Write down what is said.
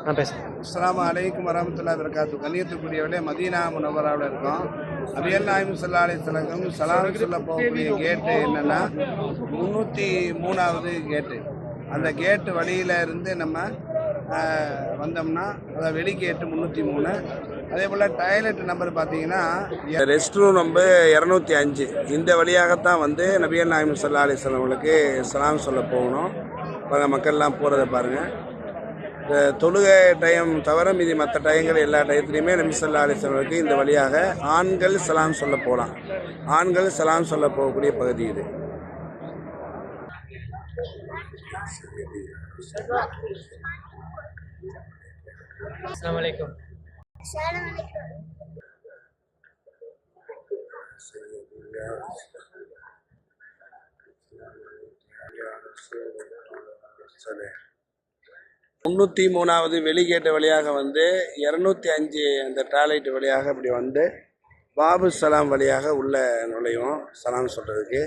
அஸ்ஸலாமு அலைக்கும் வரஹ்மத்துல்லாஹி வபரகாத்துஹு. கண்ணியத்துக்குரியவர்களே, மதீனா முனவராவில் இருக்கோம். நபிகள் நாயகம் ஸல்லல்லாஹு அலைஹி வஸல்லம் சலாம் சொல்ல போகக்கூடிய கேட்டு என்னென்னா 303வது கேட்டு. அந்த கேட்டு வழியில் இருந்து நம்ம வந்தோம்னா அதாவது வெளி கேட்டு 303. அதே போல் டாய்லெட் நம்பர் பார்த்தீங்கன்னா ரெஸ்ட் ரூம் நம்பர் 205. இந்த வழியாகத்தான் வந்து நபிகள் நாயகம் ஸல்லல்லாஹு அலைஹி வஸல்லம் அவங்களுக்கு சலாம் சொல்ல போகணும். மக்கள்லாம் போகிறத பாருங்கள். இந்த தொழுகை டைம் தவிர மீதி மற்ற டயங்கள் எல்லா டயத்துலையுமே நபி ஸல்லல்லாஹு அலைஹி வஸல்லம் இந்த வழியாக ஆண்கள் சலாம் சொல்ல போகலாம். ஆண்கள் சலாம் சொல்ல போகக்கூடிய பகுதி இது. அஸ்ஸலாமு அலைக்கும். முன்னூற்றி 3வது வெளிகேட்டு வழியாக வந்து 205 அந்த டாய்லெட் வழியாக இப்படி வந்து பாபு சலாம் வழியாக உள்ள நுழையும் சலாம் சொல்றதுக்கு.